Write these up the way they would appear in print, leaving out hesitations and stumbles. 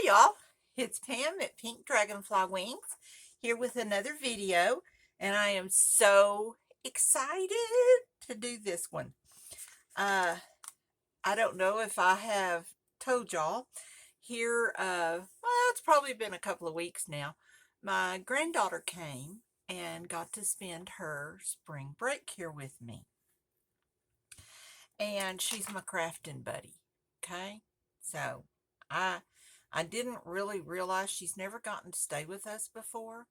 Hi y'all, it's Pam at Pink Dragonfly Wingz here with another video, and I am so excited to do this one. I don't know if I have told y'all here, it's probably been a couple of weeks now. My granddaughter came and got to spend her spring break here with me, and she's my crafting buddy. Okay, so I I didn't really realize she's never gotten to stay with us before.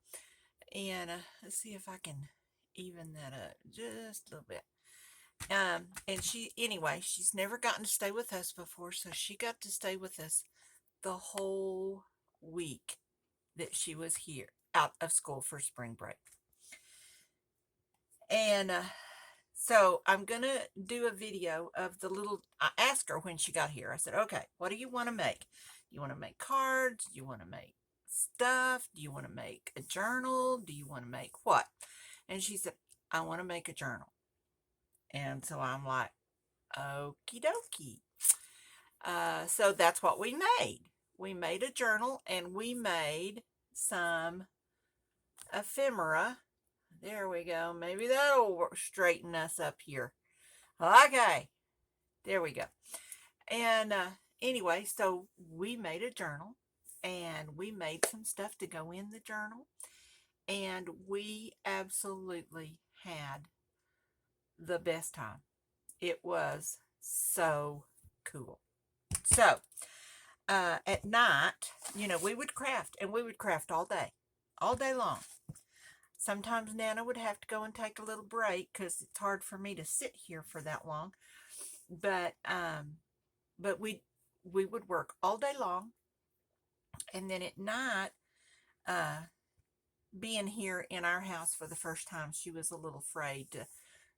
And let's see if I can even that up just a little bit. And anyway, she's never gotten to stay with us before, so she got to stay with us the whole week that she was here out of school for spring break. And so I'm going to do a video of I asked her when she got here. I said, okay, what do you want to make? Do you want to make cards? Do you want to make stuff? Do you want to make a journal? Do you want to make what? And she said, I want to make a journal. And so I'm like, okie dokie. So that's what we made. We made a journal, and we made some ephemera. There we go. Maybe that'll straighten us up here. Okay. There we go. And anyway, so we made a journal, and we made some stuff to go in the journal, and we absolutely had the best time. It was so cool. So at night, we would craft, and we would craft all day long. Sometimes Nana would have to go and take a little break because it's hard for me to sit here for that long. But we would work all day long, and then at night, being here in our house for the first time, she was a little afraid to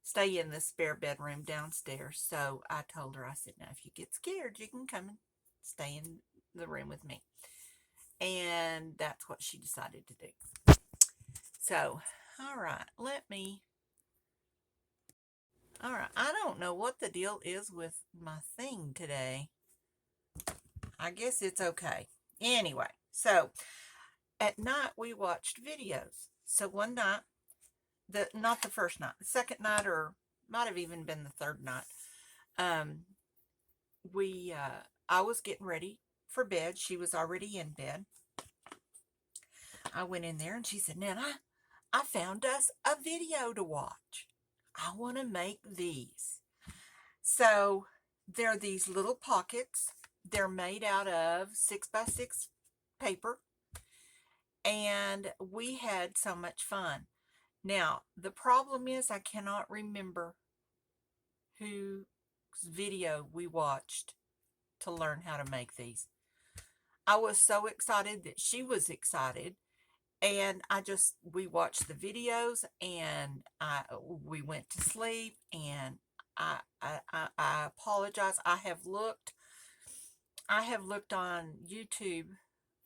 stay in the spare bedroom downstairs. So I told her, I said, now if you get scared, you can come and stay in the room with me. And that's what she decided to do. So, all right, I don't know what the deal is with my thing today. I guess it's okay. Anyway, so at night we watched videos. So one night, not the first night, the second night, or might have even been the third night, um, I was getting ready for bed. She was already in bed. I went in there and she said, Nana, I found us a video to watch. I want to make these. So they're these little pockets. They're made out of 6x6 paper. And we had so much fun. Now, the problem is I cannot remember whose video we watched to learn how to make these. I was so excited that she was excited, and we watched the videos, and we went to sleep, and I apologize. I have looked on YouTube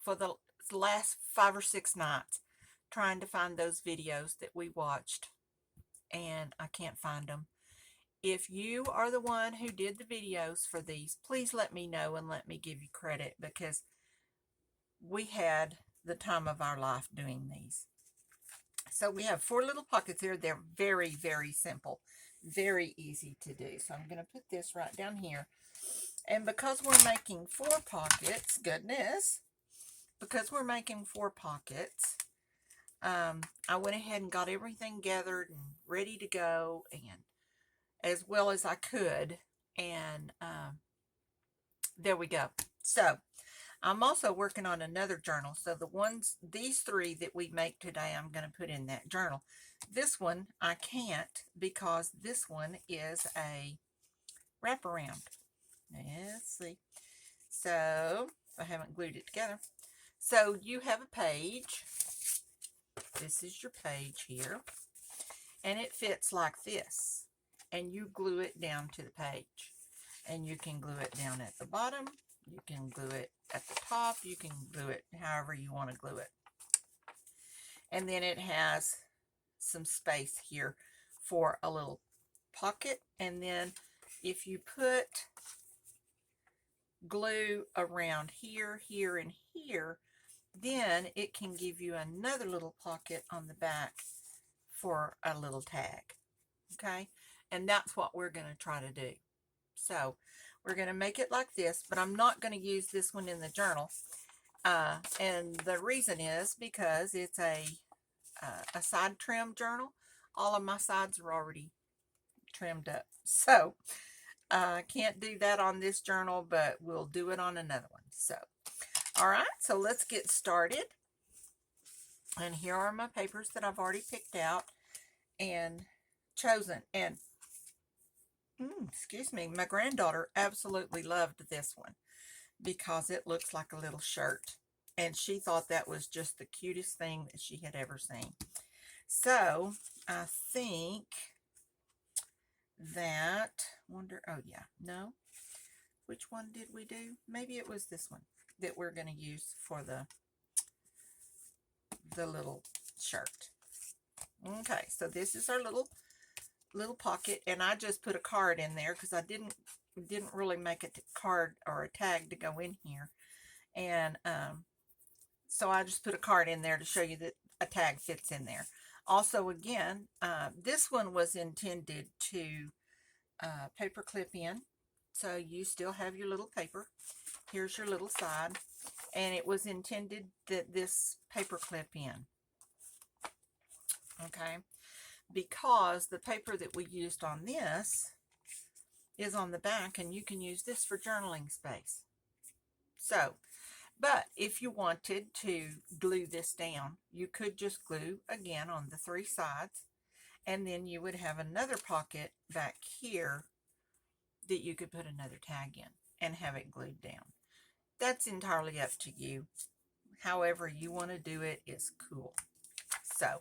for the last 5 or 6 nights trying to find those videos that we watched, and I can't find them. If you are the one who did the videos for these, please let me know and let me give you credit, because we had the time of our life doing these. So we have 4 little pockets here. They're very, very simple, very easy to do. So I'm going to put this right down here. And because we're making 4 pockets, because we're making 4 pockets, I went ahead and got everything gathered and ready to go, and as well as I could. And there we go. So I'm also working on another journal. So these 3 that we make today, I'm going to put in that journal. This one I can't, because this one is a wraparound. Let's see. So I haven't glued it together. So you have a page. This is your page here. And it fits like this. And you glue it down to the page. And you can glue it down at the bottom. You can glue it at the top. You can glue it however you want to glue it. And then it has some space here for a little pocket. And then if you put glue around here, here, and here, then it can give you another little pocket on the back for a little tag. Okay, and that's what we're going to try to do. So we're going to make it like this, but I'm not going to use this one in the journal. And the reason is because it's a side trim journal. All of my sides are already trimmed up. So I can't do that on this journal, but we'll do it on another one. So, all right, so let's get started. And here are my papers that I've already picked out and chosen. And excuse me, my granddaughter absolutely loved this one because it looks like a little shirt. And she thought that was just the cutest thing that she had ever seen. So I think that, oh yeah, no. Which one did we do? Maybe it was this one that we're going to use for the little shirt. Okay, so this is our little pocket, and I just put a card in there because I didn't really make a card or a tag to go in here, and so I just put a card in there to show you that a tag fits in there. Also, again, this one was intended to paper clip in, so you still have your little paper. Here's your little side, and it was intended that this paper clip in. Okay, because the paper that we used on this is on the back, and you can use this for journaling space. So, but if you wanted to glue this down, you could just glue again on the 3 sides, and then you would have another pocket back here that you could put another tag in and have it glued down. That's entirely up to you. However you want to do it is cool. So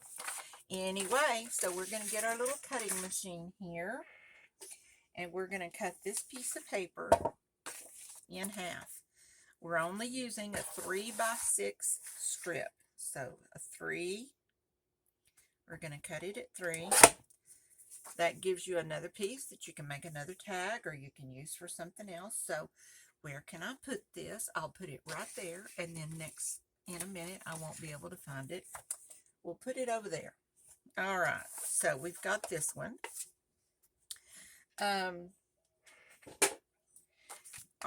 anyway, so we're going to get our little cutting machine here, and we're going to cut this piece of paper in half. We're only using a 3x6 strip. So a 3, we're going to cut it at 3. That gives you another piece that you can make another tag or you can use for something else. So where can I put this? I'll put it right there, and then in a minute I won't be able to find it. We'll put it over there. All right, so we've got this one. All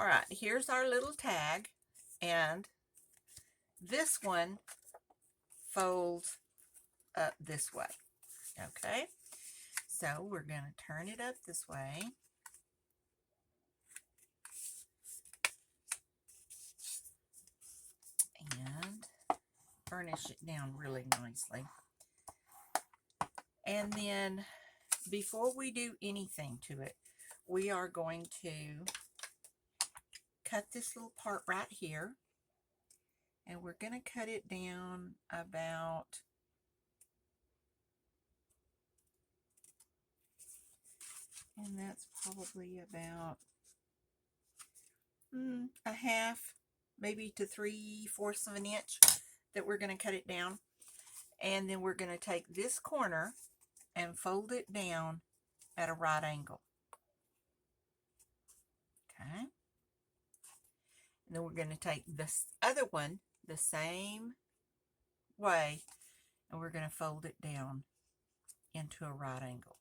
right, here's our little tag, and this one folds up this way. Okay, so we're going to turn it up this way. And burnish it down really nicely. And then before we do anything to it, we are going to cut this little part right here, and we're going to cut it down about and that's probably about a half, maybe to 3/4 of an inch that we're going to cut it down. And then we're going to take this corner and fold it down at a right angle. Okay. And then we're going to take this other one the same way, and we're going to fold it down into a right angle.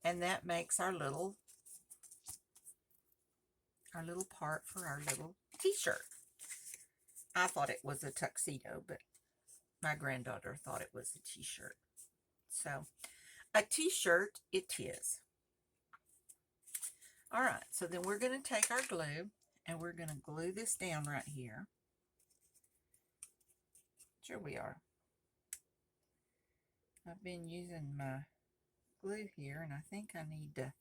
And that makes our little part for our little t-shirt. I thought it was a tuxedo, but my granddaughter thought it was a t-shirt. So a t-shirt it is. All right, so then we're going to take our glue, and we're going to glue this down right here. Sure we are. I've been using my glue here, and I think I need to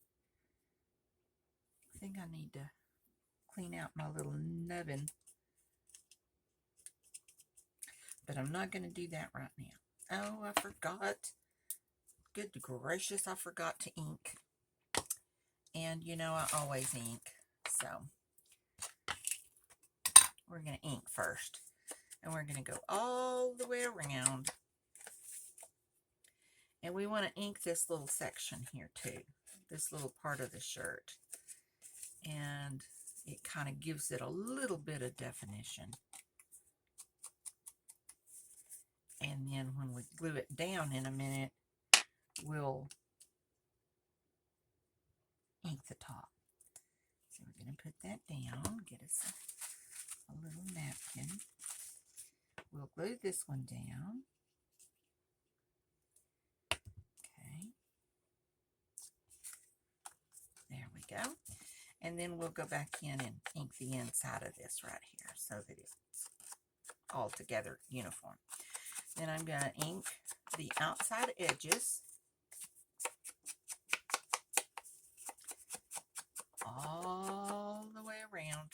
clean out my little nubbin. But I'm not going to do that right now. Oh, I forgot. Good gracious, I forgot to ink. And you know, I always ink. So we're going to ink first. And we're going to go all the way around. And we want to ink this little section here too. This little part of the shirt. And it kind of gives it a little bit of definition. And then when we glue it down in a minute, we'll ink the top. So we're going to put that down, get us a little napkin. We'll glue this one down. Okay. There we go. And then we'll go back in and ink the inside of this right here so that it's all together uniform. Then I'm going to ink the outside edges all the way around.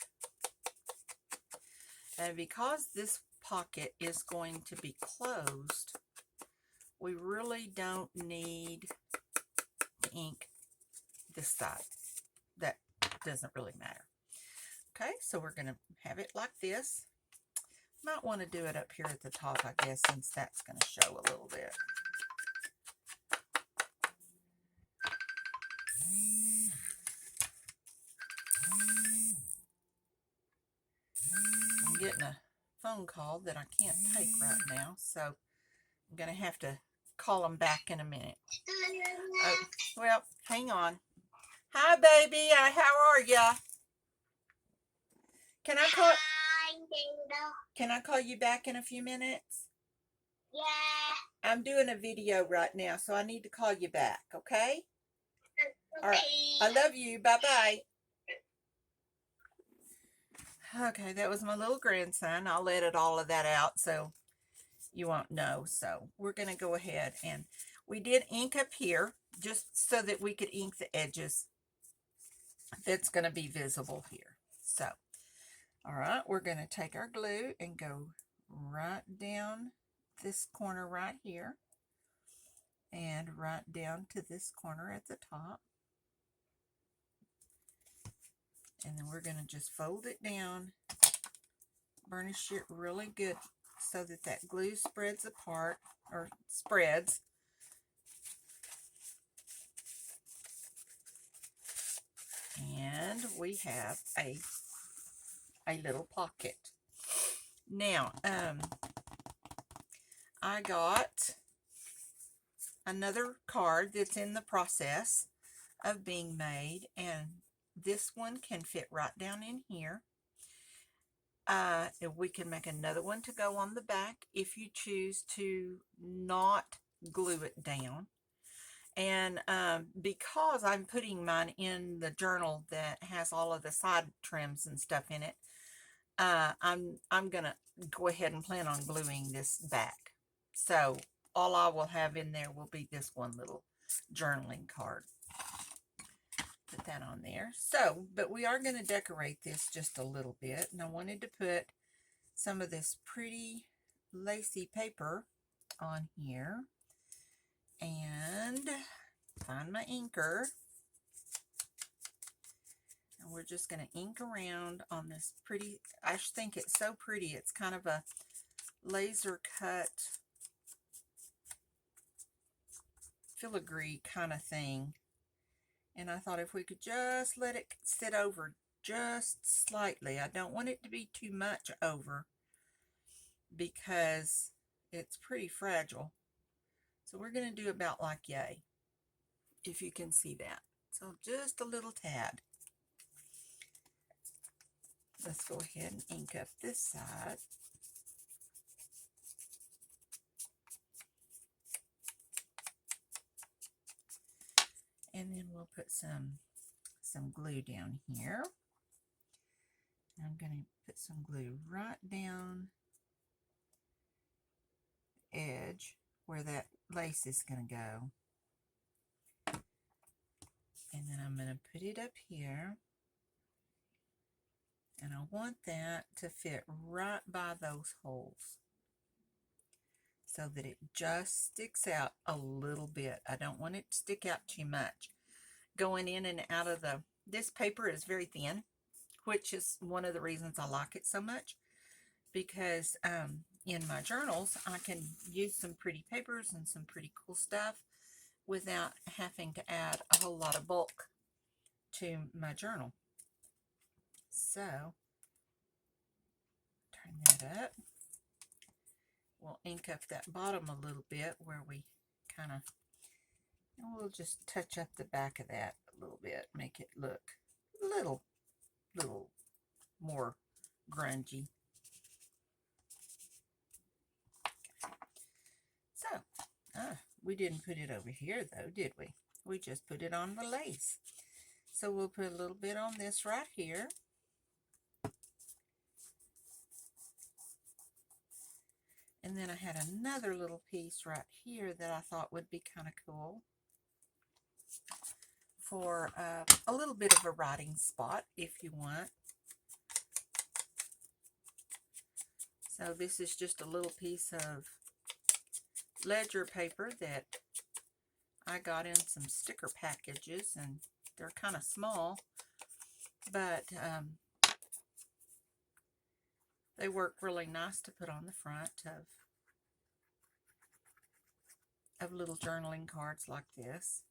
And because this pocket is going to be closed, we really don't need to ink this side. That doesn't really matter. Okay, so we're going to have it like this. Might want to do it up here at the top, I guess, since that's going to show a little bit. I'm getting a phone call that I can't take right now, so I'm going to have to call them back in a minute. Oh, well, hang on. Hi, baby. How are ya? Can I call you back in a few minutes? Yeah. I'm doing a video right now, so I need to call you back, okay? All right. I love you. Bye-bye. Okay, that was my little grandson. I'll edit all of that out so you won't know. So we're going to go ahead, and we did ink up here just so that we could ink the edges. That's going to be visible here. So, all right, we're going to take our glue and go right down this corner right here and right down to this corner at the top. And then we're going to just fold it down, burnish it really good so that that glue spreads apart, or spreads. And we have a little pocket. Now, I got another card that's in the process of being made, and this one can fit right down in here. If we can make another one to go on the back if you choose to not glue it down. And because I'm putting mine in the journal that has all of the side trims and stuff in it, I'm gonna go ahead and plan on gluing this back. So all I will have in there will be this one little journaling card. Put that on there. So, but we are going to decorate this just a little bit, and I wanted to put some of this pretty lacy paper on here, and find my inker, and we're just going to ink around on this pretty, I think it's so pretty. It's kind of a laser cut filigree kind of thing. And I thought if we could just let it sit over just slightly. I don't want it to be too much over because it's pretty fragile. So we're going to do about like yay, if you can see that. So just a little tad. Let's go ahead and ink up this side. And then we'll put some glue down here. I'm going to put some glue right down the edge where that lace is going to go. And then I'm going to put it up here. And I want that to fit right by those holes so that it just sticks out a little bit. I don't want it to stick out too much. Going in and out of this paper is very thin, which is one of the reasons I like it so much, because in my journals, I can use some pretty papers and some pretty cool stuff without having to add a whole lot of bulk to my journal. So, turn that up. We'll ink up that bottom a little bit where we kind of, and we'll just touch up the back of that a little bit, make it look a little more grungy. So, we didn't put it over here though, did we? We just put it on the lace. So we'll put a little bit on this right here. And then I had another little piece right here that I thought would be kind of cool for a little bit of a writing spot if you want. So this is just a little piece of ledger paper that I got in some sticker packages, and they're kind of small, but they work really nice to put on the front of little journaling cards like this.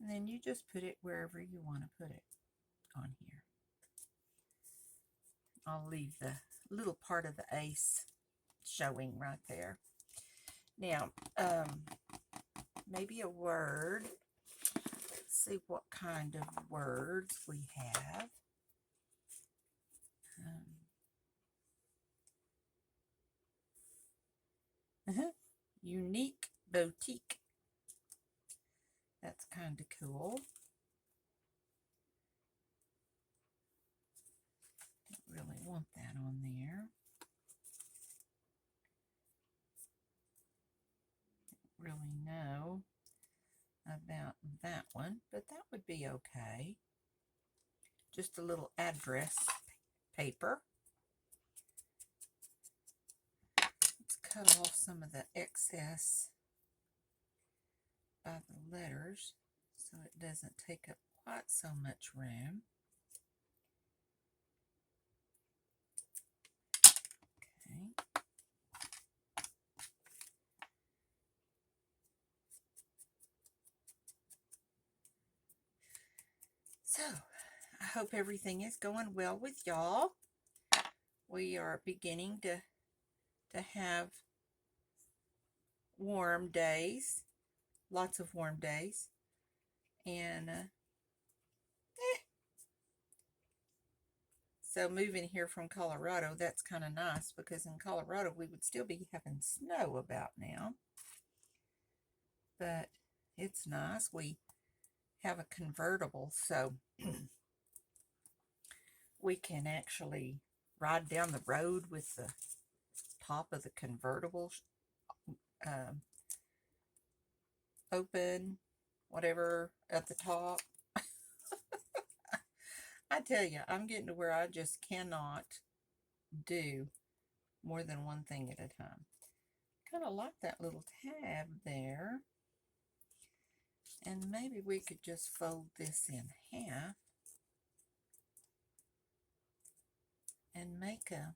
And then you just put it wherever you want to put it on here. I'll leave the little part of the ace showing right there. Now, maybe a word. Let's see what kind of words we have. Unique boutique. That's kind of cool. Don't really want that on there. Don't really know about that one, but that would be okay. Just a little address paper. Let's cut off some of the excess by the letters so it doesn't take up quite so much room. Okay. So, I hope everything is going well with y'all. We are beginning to have warm days, lots of warm days, and so moving here from Colorado, that's kind of nice, because in Colorado we would still be having snow about now, but it's nice. We have a convertible, so we can actually ride down the road with the top of the convertible open, whatever, at the top. I tell you, I'm getting to where I just cannot do more than one thing at a time. Kind of like that little tab there. And maybe we could just fold this in half and make a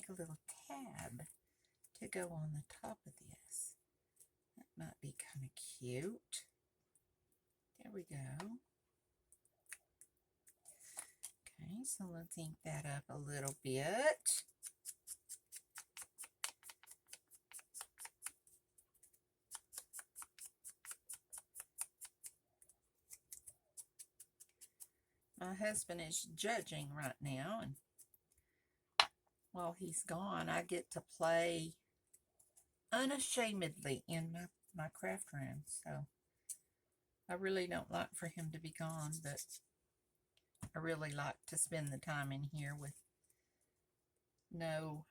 little tab to go on the top of this. That might be kind of cute. There we go. Okay, so let's ink that up a little bit. My husband is judging right now, and while he's gone, I get to play unashamedly in my craft room. So I really don't like for him to be gone, but I really like to spend the time in here with no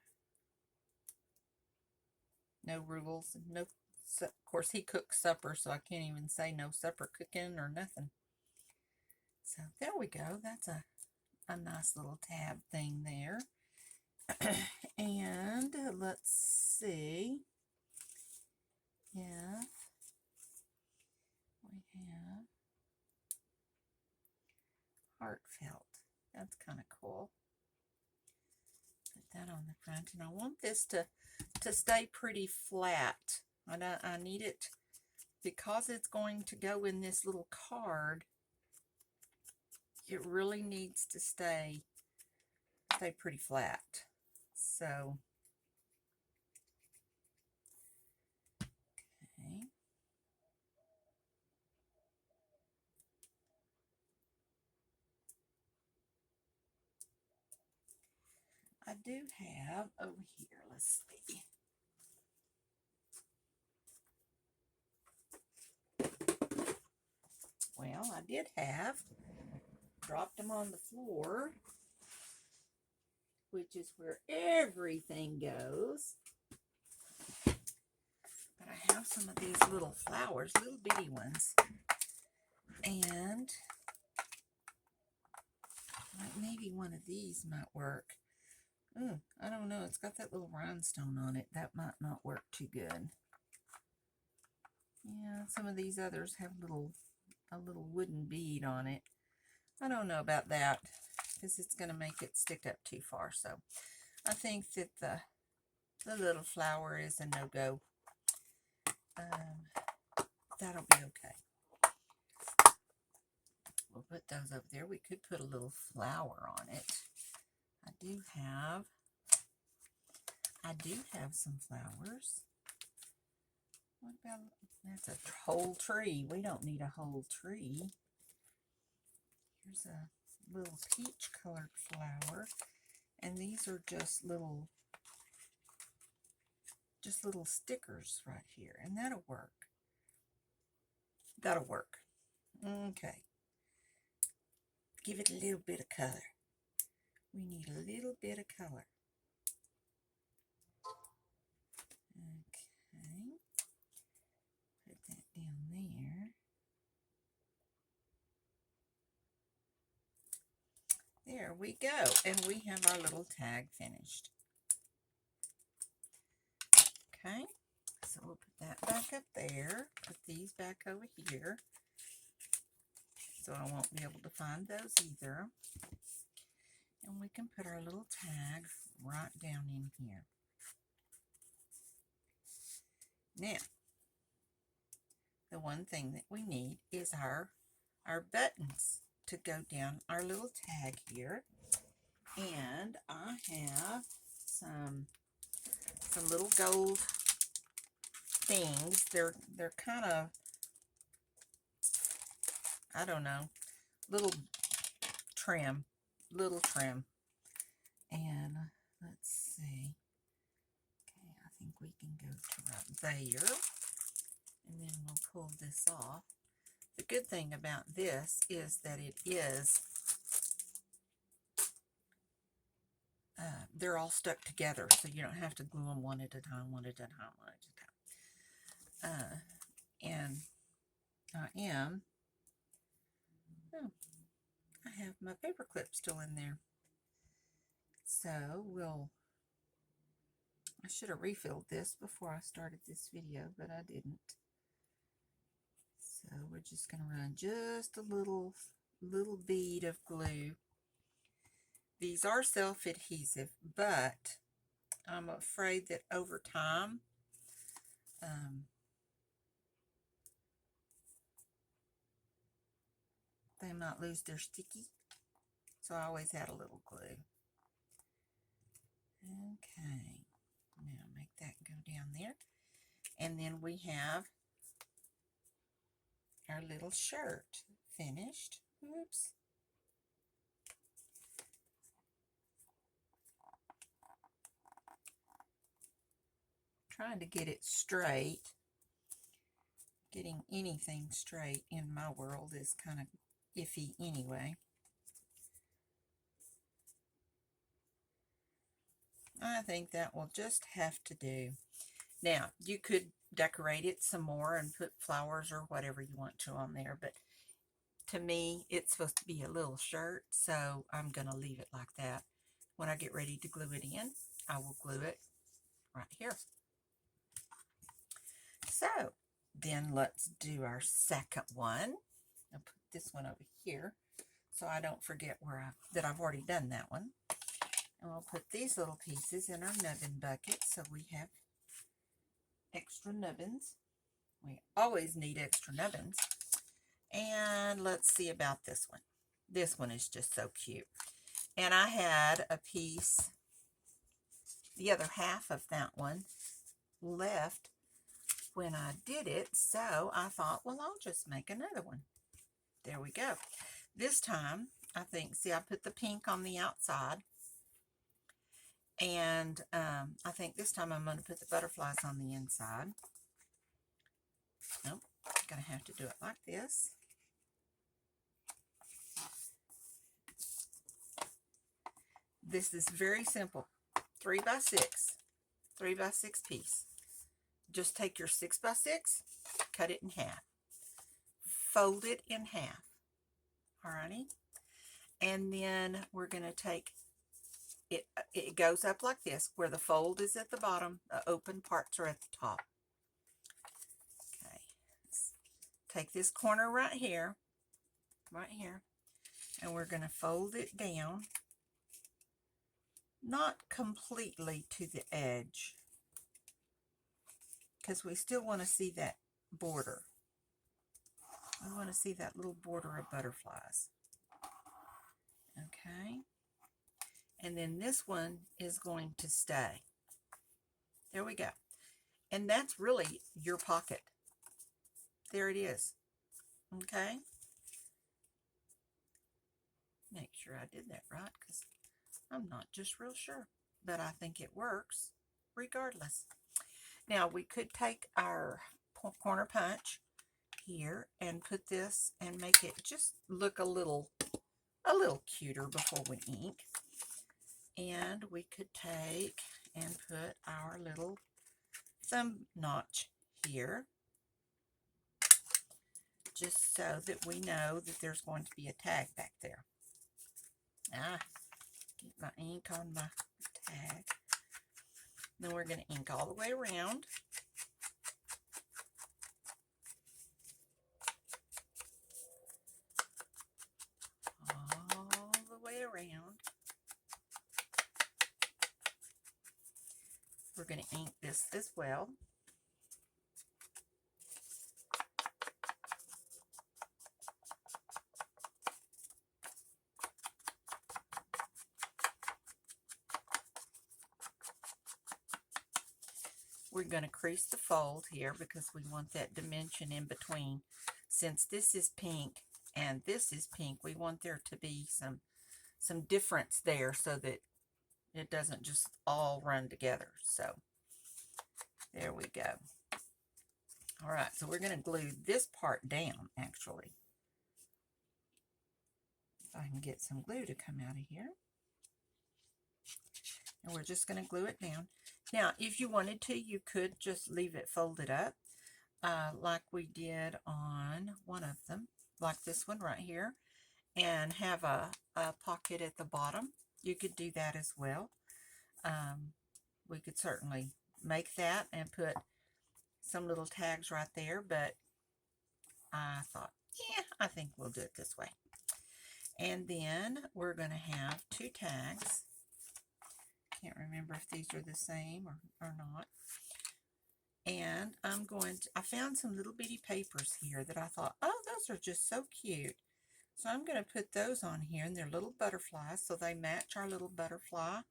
rules. No, of course he cooks supper, so I can't even say no supper cooking or nothing. So there we go. That's a nice little tab thing there. And let's see if we have heartfelt. That's kind of cool. Put that on the front, and I want this to stay pretty flat. I need it, because it's going to go in this little card. it really needs to stay pretty flat. So, okay. I do have over here, let's see. Well, I did have, dropped them on the floor, which is where everything goes. But I have some of these little flowers, little bitty ones. And maybe one of these might work. I don't know. It's got that little rhinestone on it. That might not work too good. Yeah, some of these others have a little wooden bead on it. I don't know about that because it's going to make it stick up too far. So I think that the little flower is a no-go. That'll be okay. We'll put those over there. We could put a little flower on it. I do have some flowers. What about, that's a whole tree. We don't need a whole tree. Here's a little peach colored flower. And these are just little stickers right here. And that'll work. That'll work. Okay. Give it a little bit of color. We need a little bit of color. Okay. Put that down there. There we go. And we have our little tag finished. Okay. So we'll put that back up there. Put these back over here. So I won't be able to find those either. And we can put our little tag right down in here. Now, the one thing that we need is our buttons to go down our little tag here. And I have some little gold things. They're kind of, I don't know, little trim. And let's see. Okay, I think we can go to right there. And then we'll pull this off. The good thing about this is that it is, they're all stuck together, so you don't have to glue them one at a time. And I have my paper clip still in there. So I should have refilled this before I started this video, but I didn't. So we're just going to run just a little bead of glue. These are self-adhesive, but I'm afraid that over time, they might lose their sticky. So I always had a little glue. Okay, now make that go down there. And then we have our little shirt finished. Oops. Trying to get it straight. Getting anything straight in my world is kind of iffy anyway. I think that will just have to do. Now, you could decorate it some more and put flowers or whatever you want to on there, but to me, it's supposed to be a little shirt, so I'm going to leave it like that. When I get ready to glue it in, I will glue it right here. So, then let's do our second one. I'll put this one over here so I don't forget that I've already done that one. And we'll put these little pieces in our nubbin bucket so we have extra nubbins. We always need extra nubbins. And let's see about this one. This one is just so cute. And I had a piece, the other half of that one left when I did it, so I thought, well, I'll just make another one. There we go. This time, I think, see, I put the pink on the outside, and I think this time I'm going to put the butterflies on the inside. Nope, I'm going to have to do it like this. This is very simple. 3x6 piece. Just take your 6x6, cut it in half, fold it in half. Alrighty, and then we're going to take it. It goes up like this, where the fold is at the bottom, the open parts are at the top. Okay, let's take this corner right here, and we're going to fold it down, not completely to the edge, because we still want to see that border. We want to see that little border of butterflies. Okay. And then this one is going to stay. There we go. And that's really your pocket. There it is. Okay. Make sure I did that right, because I'm not just real sure. But I think it works regardless. Now we could take our corner punch here and put this and make it just look a little cuter before we ink. And we could take and put our little thumb notch here, just so that we know that there's going to be a tag back there. Get my ink on my tag. Then we're going to ink all the way around. All the way around. We're going to ink this as well. We're going to crease the fold here because we want that dimension in between. Since this is pink and this is pink, we want there to be some difference there so that it doesn't just all run together. So there we go. All right, so we're going to glue this part down, actually. If I can get some glue to come out of here. And we're just going to glue it down. Now, if you wanted to, you could just leave it folded up, like we did on one of them, like this one right here, and have a pocket at the bottom. You could do that as well. We could certainly make that and put some little tags right there, but I thought, yeah, I think we'll do it this way. And then we're going to have two tags. Can't remember if these are the same or not. And I found some little bitty papers here that I thought, oh, those are just so cute. So I'm going to put those on here, and they're little butterflies, so they match our little butterfly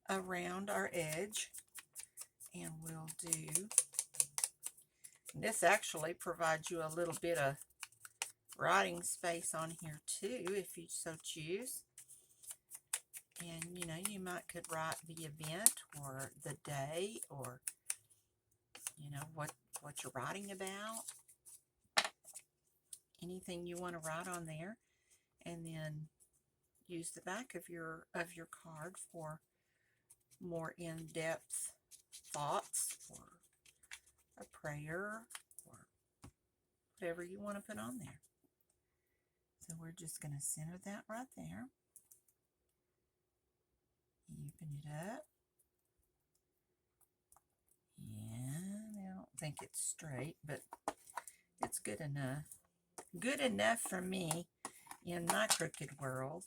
around our edge. And we'll do, this actually provides you a little bit of writing space on here too, if you so choose. And, you know, you could write the event or the day, or, you know, what you're writing about. Anything you want to write on there. And then use the back of your card for more in-depth thoughts or a prayer or whatever you want to put on there. So we're just going to center that right there. Even it up. Yeah, I don't think it's straight, but it's good enough. Good enough for me in my crooked world.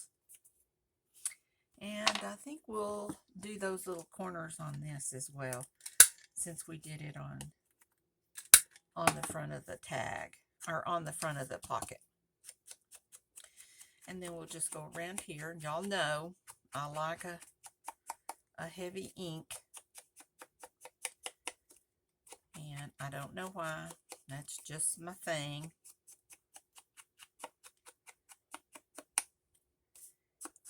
And I think we'll do those little corners on this as well, since we did it on the front of the tag, or on the front of the pocket. And then we'll just go around here. And y'all know I like a heavy ink. And I don't know why. That's just my thing.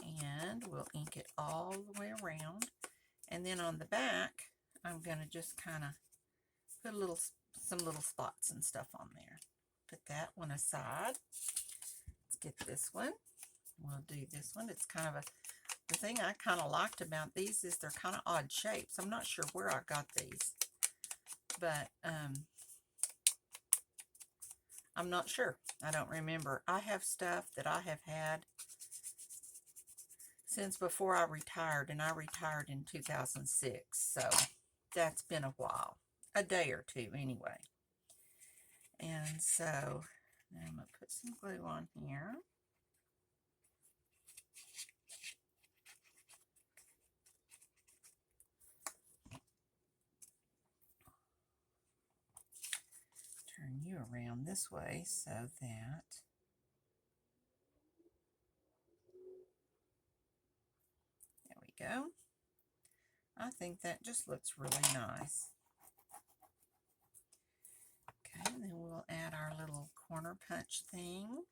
And we'll ink it all the way around. And then on the back, I'm going to just kind of put some little spots and stuff on there. Put that one aside. Let's get this one. We'll do this one. It's kind of the thing I kind of liked about these is they're kind of odd shapes. I'm not sure where I got these, but I'm not sure. I don't remember. I have stuff that I have had since before I retired, and I retired in 2006, so that's been a while. A day or two anyway. And so I'm going to put some glue on here. Turn you around this way so that there we go. I think that just looks really nice. Okay, and then we'll add our little corner punch thing.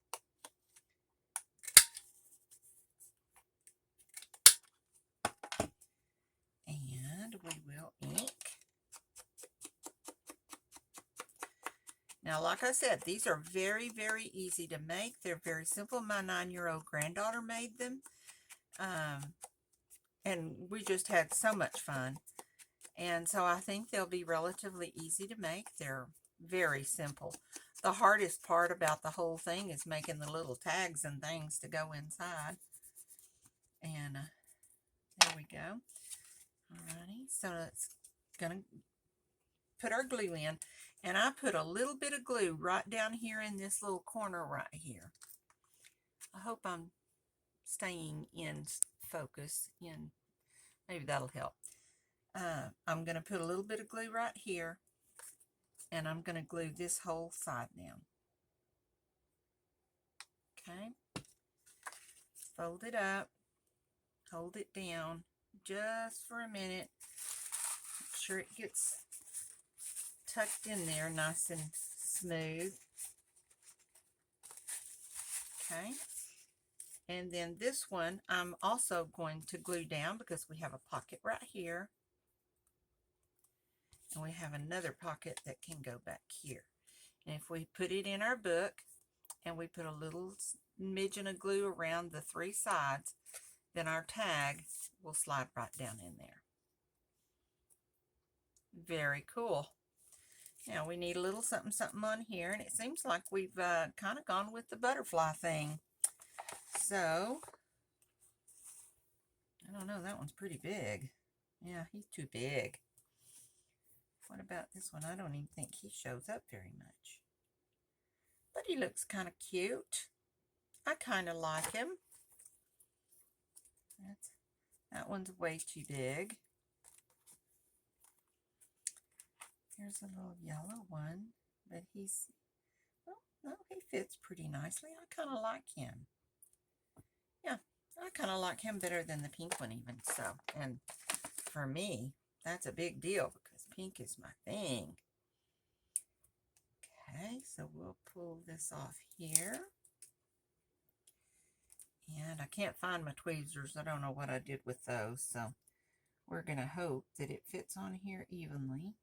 And we will ink. Now, like I said, these are very, very easy to make. They're very simple. My 9-year-old granddaughter made them. And we just had so much fun. And so I think they'll be relatively easy to make. They're very simple. The hardest part about the whole thing is making the little tags and things to go inside. And there we go. Alrighty, so it's going to put our glue in. And I put a little bit of glue right down here in this little corner right here. I hope I'm staying in focus. Maybe that'll help. I'm going to put a little bit of glue right here. And I'm going to glue this whole side down. Okay. Fold it up. Hold it down just for a minute. Make sure it gets tucked in there nice and smooth. Okay. And then this one I'm also going to glue down because we have a pocket right here. And we have another pocket that can go back here. And if we put it in our book and we put a little smidgen of glue around the 3 sides, then our tag will slide right down in there. Very cool. Now we need a little something on here, and it seems like we've kind of gone with the butterfly thing. So, I don't know, that one's pretty big. Yeah, he's too big. What about this one? I don't even think he shows up very much. But he looks kind of cute. I kind of like him. That one's way too big. Here's a little yellow one, but he's, well, no, he fits pretty nicely. I kind of like him. Yeah, I kind of like him better than the pink one even. So, and for me, that's a big deal because pink is my thing. Okay, so we'll pull this off here. And I can't find my tweezers. I don't know what I did with those. So we're going to hope that it fits on here evenly.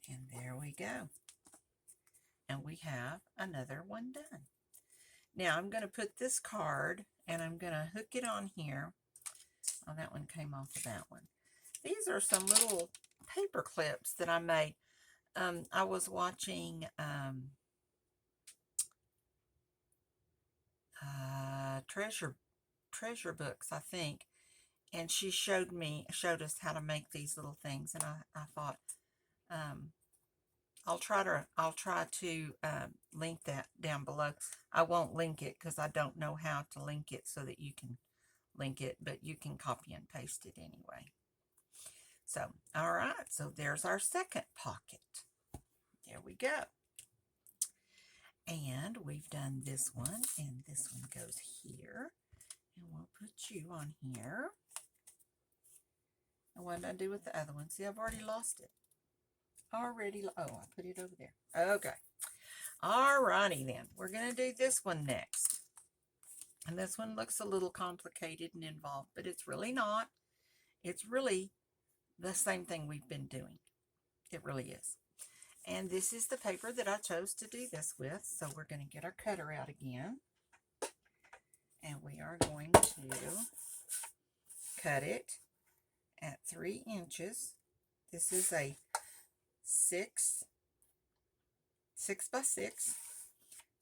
And there we go. And we have another one done. Now I'm going to put this card and I'm going to hook it on here. Oh, that one came off of that one. These are some little paper clips that I made. I was watching treasure books, I think, and she showed us how to make these little things, and I thought I'll try to link that down below. I won't link it because I don't know how to link it so that you can link it, but you can copy and paste it anyway. So, all right, so there's our second pocket. There we go. And we've done this one, and this one goes here. And we'll put you on here. And what did I do with the other one? See, I've already lost it. Oh, I put it over there. Okay. All righty then. We're going to do this one next. And this one looks a little complicated and involved, but it's really not. It's really the same thing we've been doing. It really is. And this is the paper that I chose to do this with. So we're going to get our cutter out again. And we are going to cut it at 3 inches. This is a 6 by 6.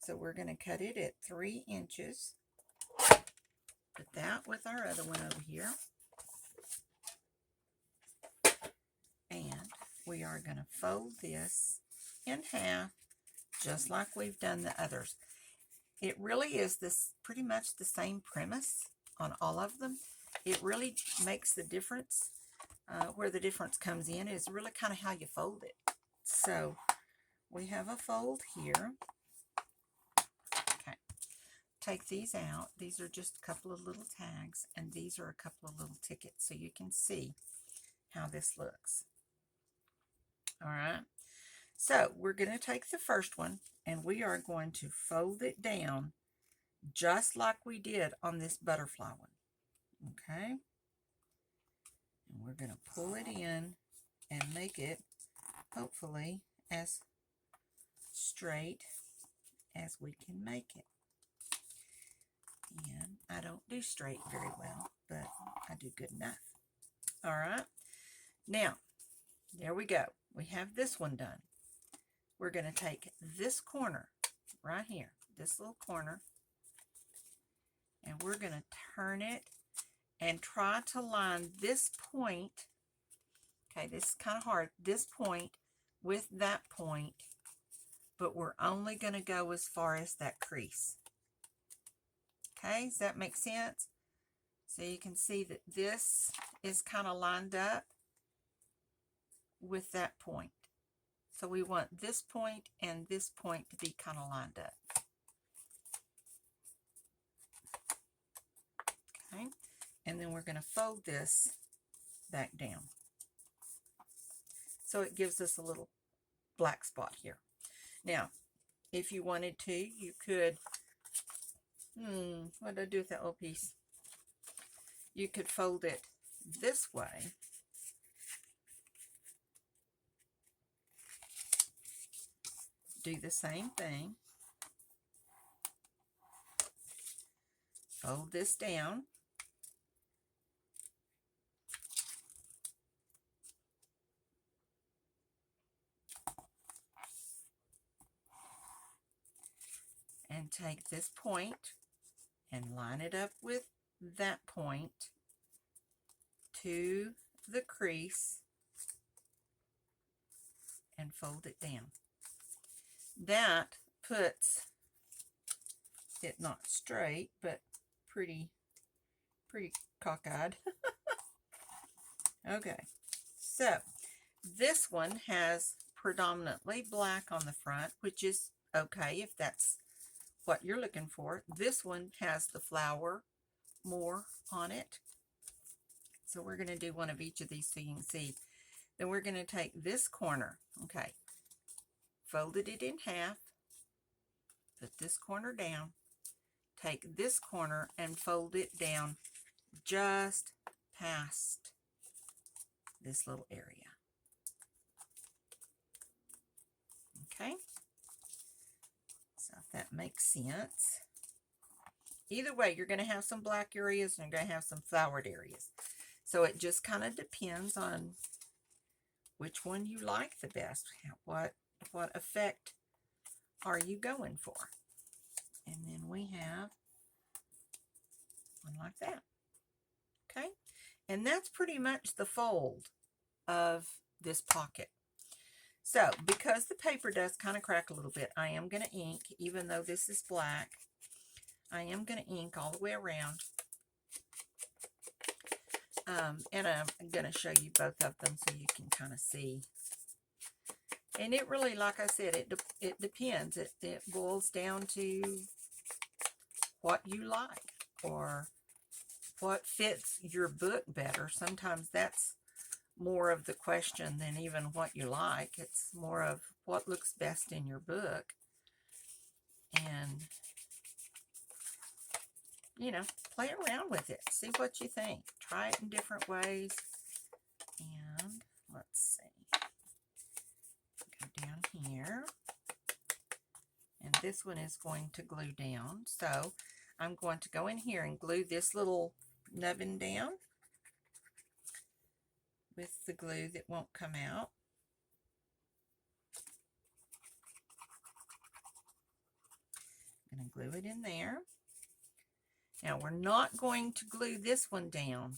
So we're going to cut it at 3 inches. Put that with our other one over here. And we are going to fold this in half just like we've done the others. It really is pretty much the same premise on all of them. It really makes the difference. Where the difference comes in is really kind of how you fold it. So we have a fold here. Okay. Take these out. These are just a couple of little tags, and these are a couple of little tickets, so you can see how this looks. All right. So we're going to take the first one, and we are going to fold it down just like we did on this butterfly one. Okay. And we're going to pull it in and make it, hopefully, as straight as we can make it. And I don't do straight very well, but I do good enough. All right. Now, there we go. We have this one done. We're going to take this corner right here, this little corner, and we're going to turn it and try to line this point. Okay, this is kind of hard. This point with that point, but we're only going to go as far as that crease. Okay, does that make sense? So you can see that this is kind of lined up with that point. So we want this point and this point to be kind of lined up. Okay, and then we're going to fold this back down. So it gives us a little black spot here. Now, if you wanted to, you could, what did I do with that old piece? You could fold it this way. Do the same thing. Fold this down. And take this point and line it up with that point to the crease and fold it down. That puts it not straight, but pretty cockeyed. Okay, so this one has predominantly black on the front, which is okay if that's what you're looking for. This one has the flower more on it. So we're going to do one of each of these so you can see. Then we're going to take this corner, okay, folded it in half, put this corner down, take this corner and fold it down just past this little area. Okay, so if that makes sense. Either way, you're going to have some black areas and you're going to have some flowered areas. So it just kind of depends on which one you like the best. What effect are you going for? And then we have one like that. Okay, and that's pretty much the fold of this pocket. So because the paper does kind of crack a little bit, I am going to ink, even though this is black, I am going to ink all the way around And I'm going to show you both of them so you can kind of see. And it really, like I said, it depends. It boils down to what you like or what fits your book better. Sometimes that's more of the question than even what you like. It's more of what looks best in your book. And, you know, play around with it. See what you think. Try it in different ways. And let's see. Go down here. And this one is going to glue down. So I'm going to go in here and glue this little nubbin down with the glue that won't come out. I'm going to glue it in there. Now we're not going to glue this one down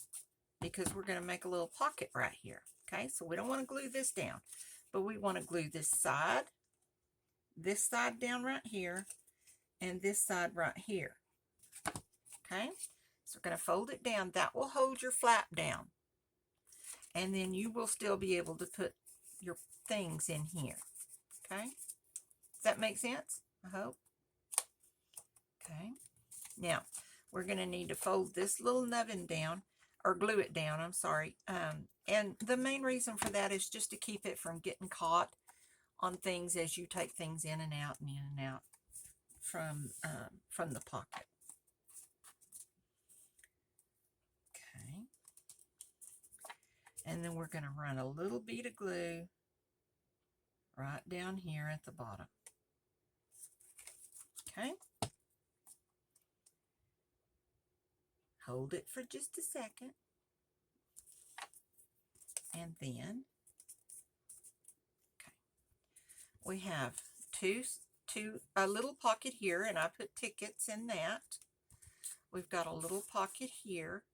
because we're going to make a little pocket right here. Okay, so we don't want to glue this down, but we want to glue this side down right here, and this side right here. Okay, so we're going to fold it down. That will hold your flap down. And then you will still be able to put your things in here. Okay, does that make sense? I hope. Okay, now we're going to need to fold this little nubbin down, or glue it down, I'm sorry. And the main reason for that is just to keep it from getting caught on things as you take things in and out and in and out from the pocket. Okay. And then we're going to run a little bead of glue right down here at the bottom. Okay. Hold it for just a second. And then, okay, we have a little pocket here, and I put tickets in that. We've got a little pocket here.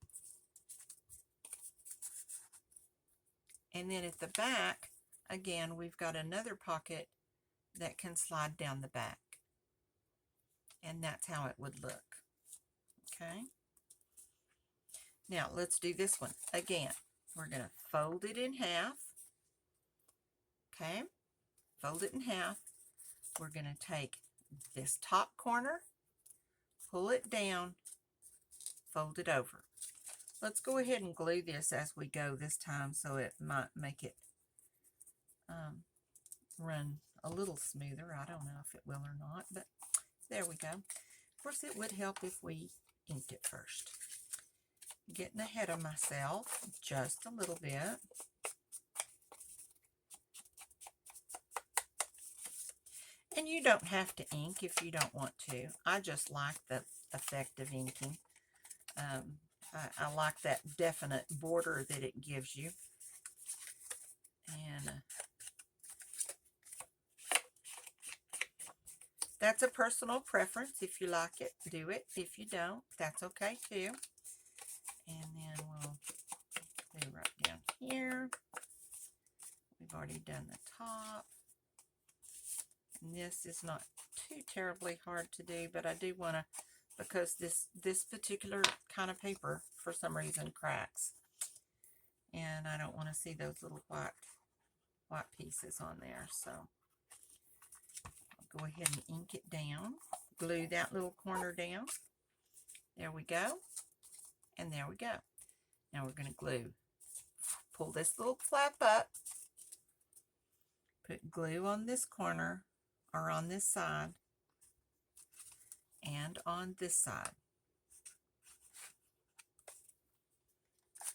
And then at the back, again, we've got another pocket that can slide down the back. And that's how it would look. Okay. Now, let's do this one. Again, we're going to fold it in half. Okay. Fold it in half. We're going to take this top corner, pull it down, fold it over. Let's go ahead and glue this as we go this time so it might make it run a little smoother. I don't know if it will or not, but there we go. Of course, it would help if we inked it first. Getting ahead of myself just a little bit. And you don't have to ink if you don't want to. I just like the effect of inking. I like that definite border that it gives you. And that's a personal preference. If you like it, do it. If you don't, that's okay too. And then we'll do right down here. We've already done the top. And this is not too terribly hard to do, but I do want to, because this particular kind of paper for some reason cracks, and I don't want to see those little white pieces on there. So I'll go ahead and ink it down, glue that little corner down. There we go, and there we go. Now we're going to glue, pull this little flap up, put glue on this corner or on this side and on this side,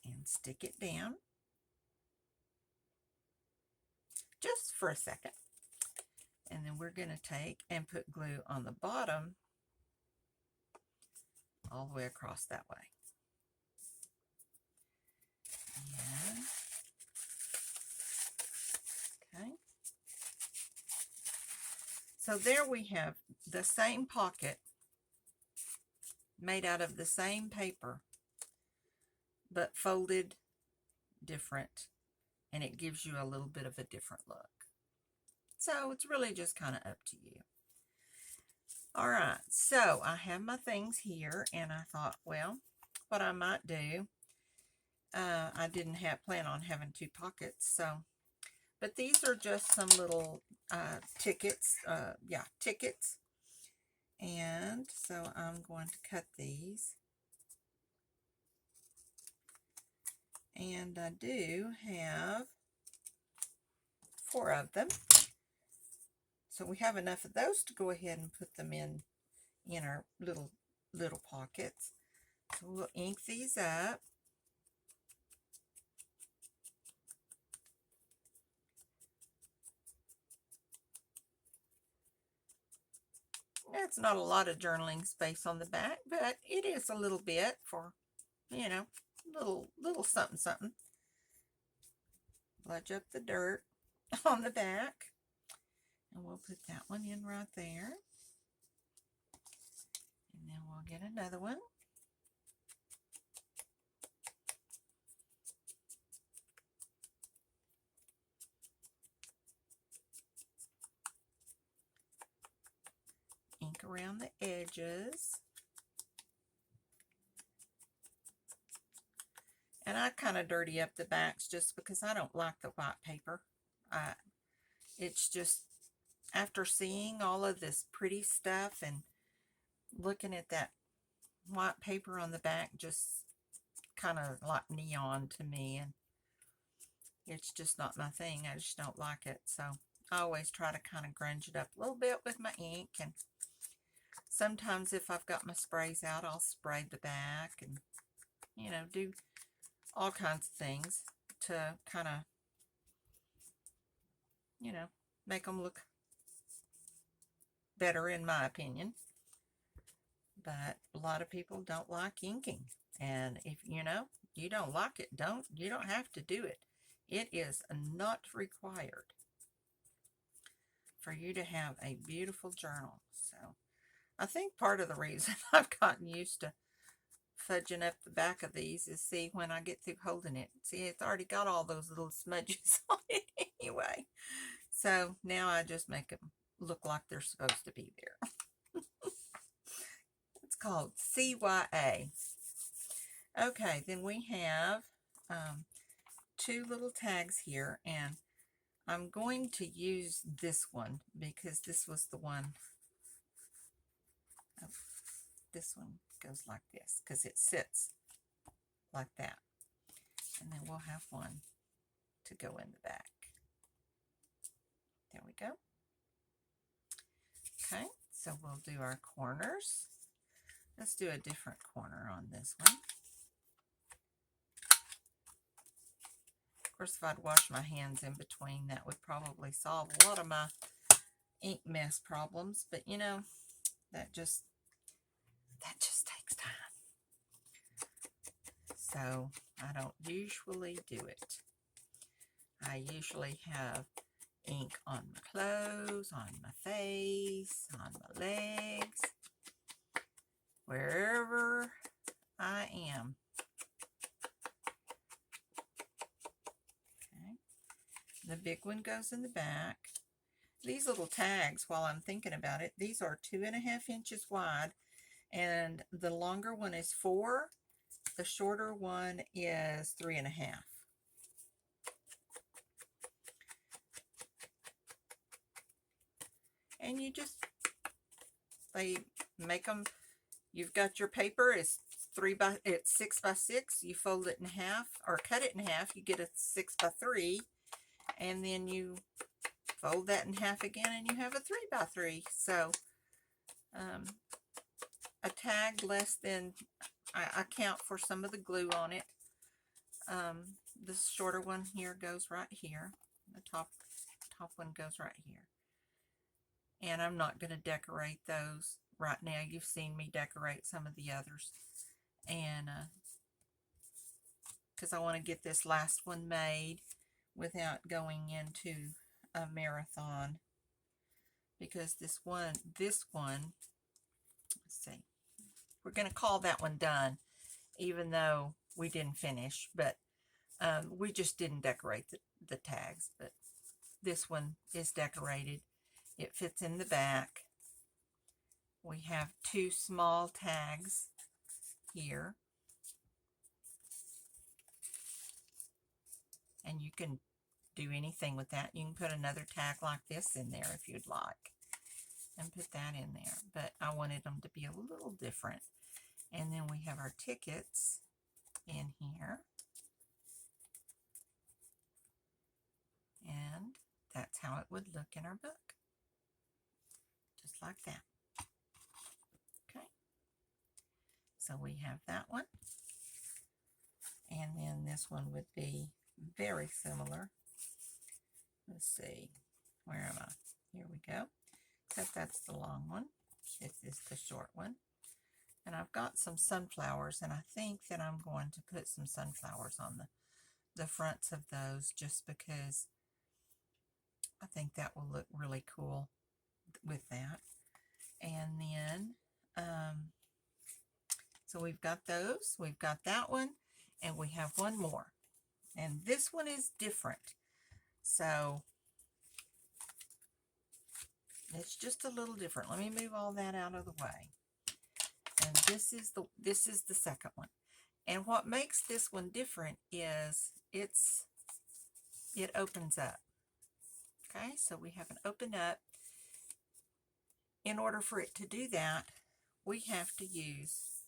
and stick it down just for a second. And then we're going to take and put glue on the bottom all the way across that way. And, okay. So there we have the same pocket made out of the same paper, but folded different, and it gives you a little bit of a different look. So it's really just kind of up to you. All right, so I have my things here, and I thought, well, what I might do, I didn't plan on having 2 pockets, so. But these are just some little tickets, tickets. And so I'm going to cut these. And I do have 4 of them. So we have enough of those to go ahead and put them in our little pockets. So we'll ink these up. It's not a lot of journaling space on the back, but it is a little bit for, you know, little something something. Bludge up the dirt on the back, and we'll put that one in right there. And then we'll get another one. Ink around the edges. And I kind of dirty up the backs just because I don't like the white paper. It's just, after seeing all of this pretty stuff and looking at that white paper on the back, just kind of like neon to me, and it's just not my thing. I just don't like it. So I always try to kind of grunge it up a little bit with my ink, and sometimes if I've got my sprays out, I'll spray the back and, you know, do all kinds of things to kind of, you know, make them look better, in my opinion. But a lot of people don't like inking, and if you don't like it, you don't have to do it. It is not required for you to have a beautiful journal. So I think part of the reason I've gotten used to fudging up the back of these is, see, when I get through holding it, see, it's already got all those little smudges on it anyway. So now I just make them look like they're supposed to be there. It's called CYA. Okay, then we have 2 little tags here, and I'm going to use this one because this was the one. This one goes like this because it sits like that. And then we'll have one to go in the back. There we go. Okay, so we'll do our corners. Let's do a different corner on this one. Of course, if I'd wash my hands in between, that would probably solve a lot of my ink mess problems. But you know, that just takes time. So I don't usually do it. I usually have ink on my clothes, on my face, on my legs, wherever I am. Okay. The big one goes in the back. These little tags, while I'm thinking about it, these are 2.5 inches wide, and the longer one is 4. The shorter one is 3.5. And you just, they make them, you've got your paper, it's 6 by 6, you fold it in half, or cut it in half, you get a 6 by 3, and then you fold that in half again, and you have a 3 by 3. So, a tag less than, I count for some of the glue on it. This shorter one here goes right here. The top one goes right here. And I'm not going to decorate those right now. You've seen me decorate some of the others. And because I want to get this last one made without going into a marathon. Because this one, let's see, we're going to call that one done, even though we didn't finish, but we just didn't decorate the tags. But this one is decorated. It fits in the back. We have 2 small tags here. And you can do anything with that. You can put another tag like this in there if you'd like, and put that in there. But I wanted them to be a little different. And then we have our tickets in here. And that's how it would look in our book. Just like that. Okay. So we have that one. And then this one would be very similar. Let's see. Where am I? Here we go. Except that's the long one. This is the short one. And I've got some sunflowers, and I think that I'm going to put some sunflowers on the fronts of those, just because I think that will look really cool with that. And then, so we've got those, we've got that one, and we have one more. And this one is different. So it's just a little different. Let me move all that out of the way. And this is the second one. And what makes this one different is it opens up. Okay, so we have an open up. In order for it to do that, we have to use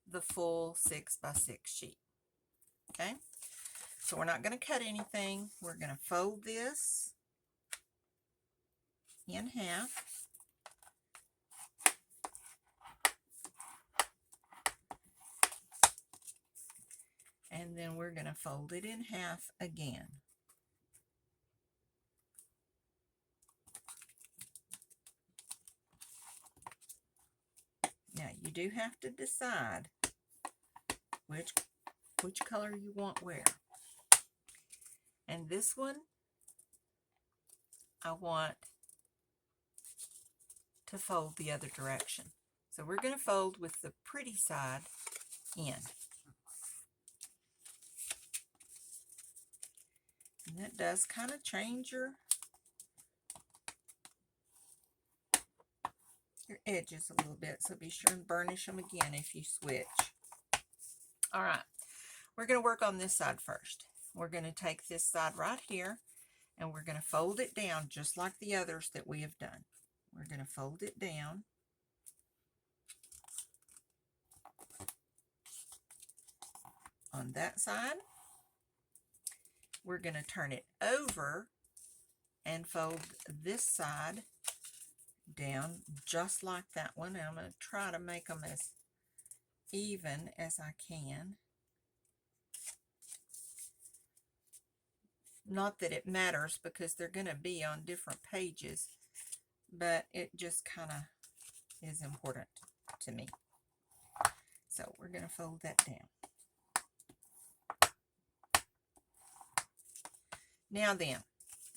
the full 6x6 sheet. Okay, so we're not going to cut anything. We're going to fold this in half. And then we're going to fold it in half again. Now you do have to decide which color you want where. And this one, I want to fold the other direction. So we're going to fold with the pretty side in. And that does kind of change your edges a little bit, so be sure and burnish them again if you switch. All right, we're going to work on this side first. We're going to take this side right here, and we're going to fold it down just like the others that we have done. We're going to fold it down. On that side, we're going to turn it over and fold this side down just like that one. And I'm going to try to make them as even as I can. Not that it matters, because they're going to be on different pages, but it just kind of is important to me. So we're going to fold that down. Now then,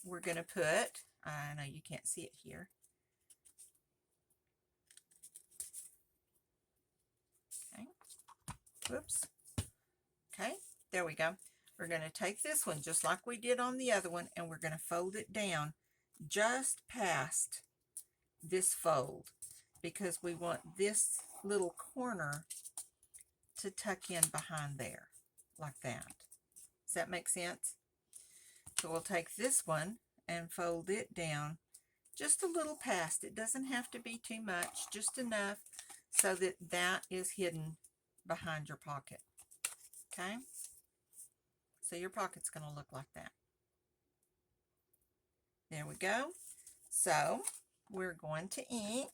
we're going to put, I know you can't see it here. Okay. Whoops. Okay, there we go. We're going to take this one just like we did on the other one, and we're going to fold it down just past this fold, because we want this little corner to tuck in behind there, like that. Does that make sense? So we'll take this one and fold it down just a little past. It doesn't have to be too much, just enough so that that is hidden behind your pocket. Okay? So your pocket's going to look like that. There we go. So we're going to ink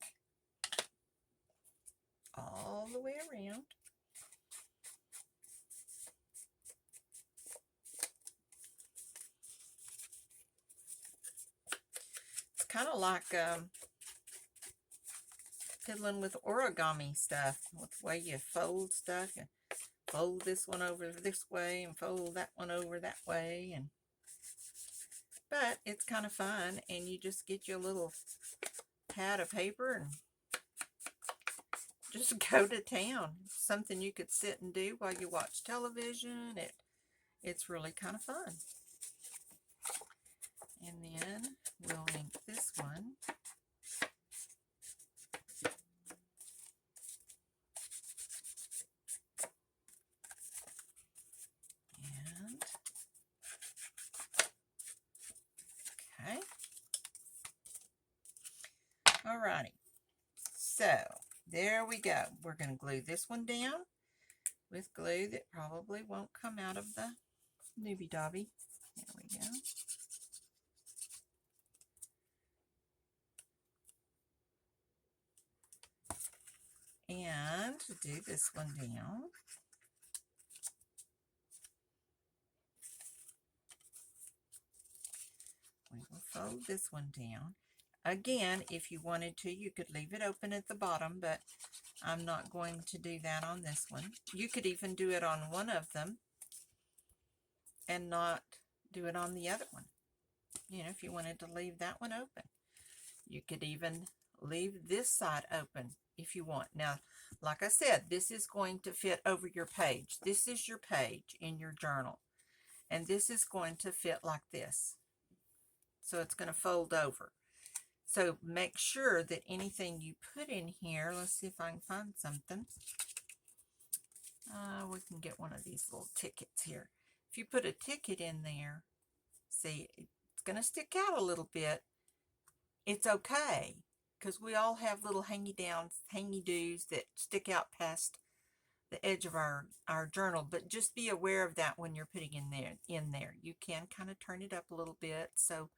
all the way around. It's kind of like fiddling with origami stuff, with the way you fold stuff. And fold this one over this way and fold that one over that way. But it's kind of fun, and you just get your little pad of paper and just go to town. It's something you could sit and do while you watch television. It's really kind of fun. And then we'll ink this one. And Alrighty. So there we go. We're going to glue this one down with glue that probably won't come out of the Newbie Dobby. There we go. And to do this one down, we will fold this one down. Again, if you wanted to, you could leave it open at the bottom, but I'm not going to do that on this one. You could even do it on one of them and not do it on the other one. You know, if you wanted to leave that one open. You could even leave this side open if you want. Now, like I said, this is going to fit over your page. This is your page in your journal. And this is going to fit like this. So it's going to fold over. So make sure that anything you put in here, let's see if I can find something. We can get one of these little tickets here. If you put a ticket in there, see, it's going to stick out a little bit. It's okay, because we all have little hangy-downs, hangy-doos that stick out past the edge of our journal, but just be aware of that when you're putting in there. You can kind of turn it up a little bit, so,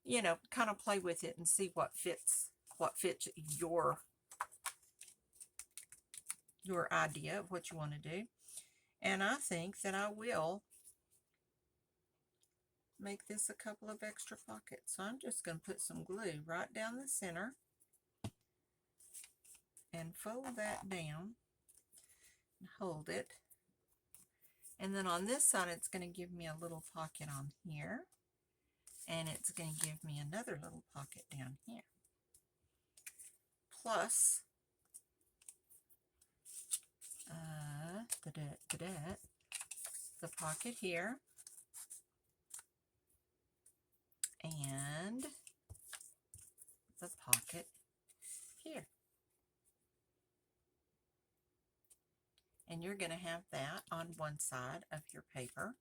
you know, kind of play with it and see what fits your idea of what you want to do. And I think that I will make this a couple of extra pockets. So I'm just going to put some glue right down the center and fold that down and hold it. And then on this side, it's going to give me a little pocket on here, and it's going to give me another little pocket down here. Plus, the pocket here, and the pocket here. And you're going to have that on one side of your paper.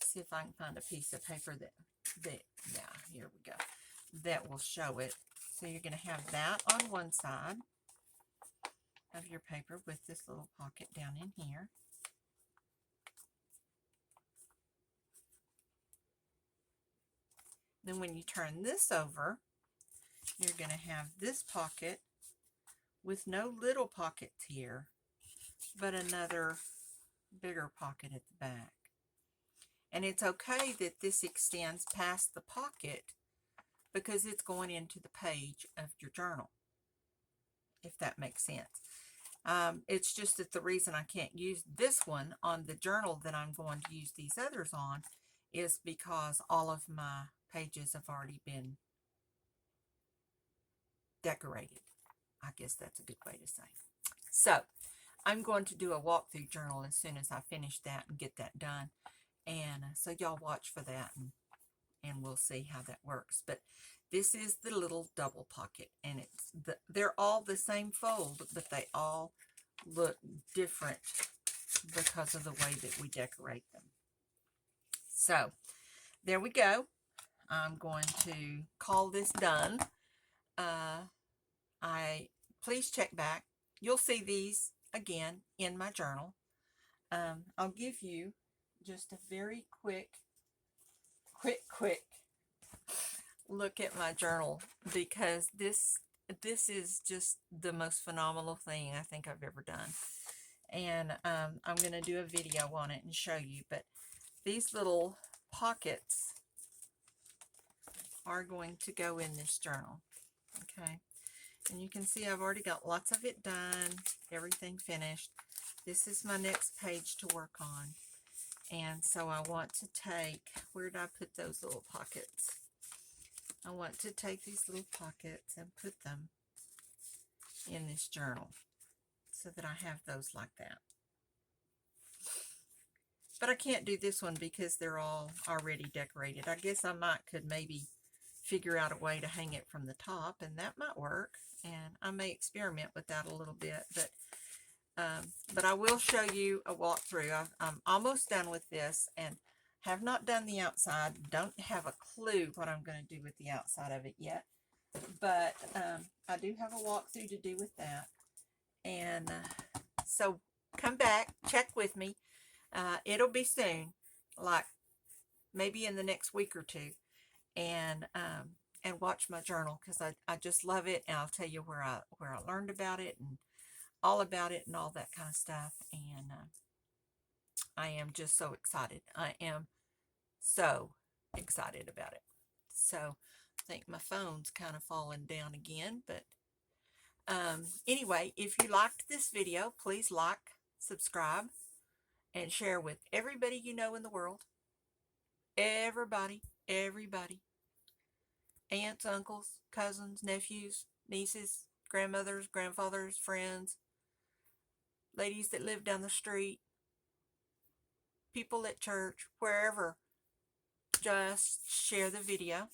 See if I can find a piece of paper yeah, here we go, that will show it. So you're going to have that on one side of your paper with this little pocket down in here. Then when you turn this over, you're going to have this pocket with no little pockets here, but another bigger pocket at the back. And it's okay that this extends past the pocket because it's going into the page of your journal, if that makes sense. It's just that the reason I can't use this one on the journal that I'm going to use these others on is because all of my pages have already been decorated. I guess that's a good way to say. So I'm going to do a walkthrough journal as soon as I finish that and get that done. And so y'all watch for that, and we'll see how that works. But this is the little double pocket, and they're all the same fold, but they all look different because of the way that we decorate them. So there we go. I'm going to call this done. Please check back. You'll see these again in my journal. I'll give you just a very quick look at my journal, because this is just the most phenomenal thing I think I've ever done. And I'm going to do a video on it and show you. But these little pockets are going to go in this journal. Okay. And you can see I've already got lots of it done, everything finished. This is my next page to work on. And so I want to take, where did I put those little pockets? I want to take these little pockets and put them in this journal so that I have those like that. But I can't do this one because they're all already decorated. I guess I could maybe figure out a way to hang it from the top, and that might work. And I may experiment with that a little bit, but I will show you a walkthrough. I'm almost done with this and have not done the outside. Don't have a clue what I'm going to do with the outside of it yet. But I do have a walkthrough to do with that. And so come back, check with me. It'll be soon, like maybe in the next week or two, and watch my journal because I just love it, and I'll tell you where I learned about it and all about it and all that kind of stuff. And I am just so excited. I am so excited about it. So I think my phone's kind of falling down again, but anyway, if you liked this video, please like, subscribe, and share with everybody you know in the world. Everybody. Aunts, uncles, cousins, nephews, nieces, grandmothers, grandfathers, friends, ladies that live down the street, people at church, wherever. Just share the video.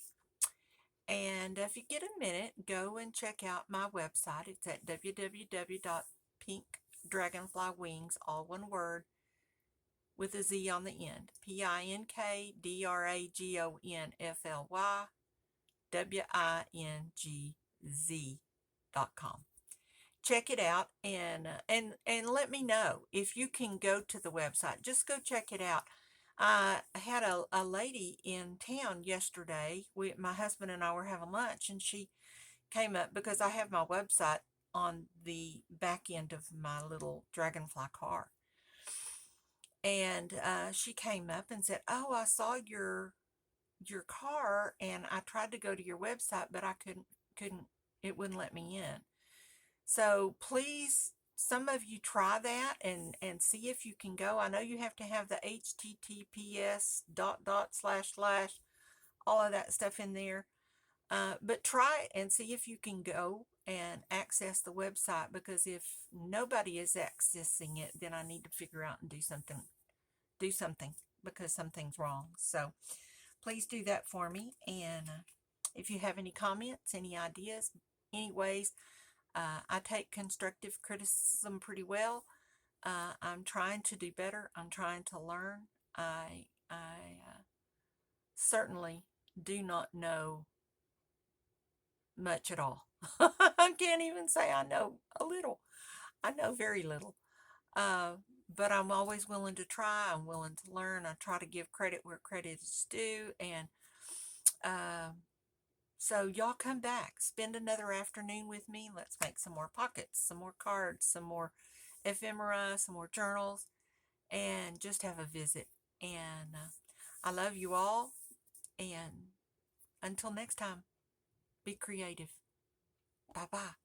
And if you get a minute, go and check out my website. It's at www.pinkdragonflywingz, all one word, with a Z on the end. PinkDragonflywingz.com. Check it out and let me know if you can go to the website. Just go check it out. I had a lady in town yesterday. My husband and I were having lunch, and she came up because I have my website on the back end of my little Dragonfly car. And she came up and said, "Oh, I saw your car, and I tried to go to your website, but I couldn't. It wouldn't let me in." So please, some of you try that and see if you can go. I know you have to have the HTTPS ... all of that stuff in there. But try it and see if you can go and access the website, because if nobody is accessing it, then I need to figure out and do something because something's wrong. So please do that for me. And if you have any comments, any ideas, anyways, I take constructive criticism pretty well. I'm trying to do better. I'm trying to learn. I certainly do not know much at all. I can't even say I know a little. I know very little. But I'm always willing to try. I'm willing to learn. I try to give credit where credit is due. And so y'all come back. Spend another afternoon with me. Let's make some more pockets, some more cards, some more ephemera, some more journals, and just have a visit. And I love you all. And until next time, be creative. Bye-bye.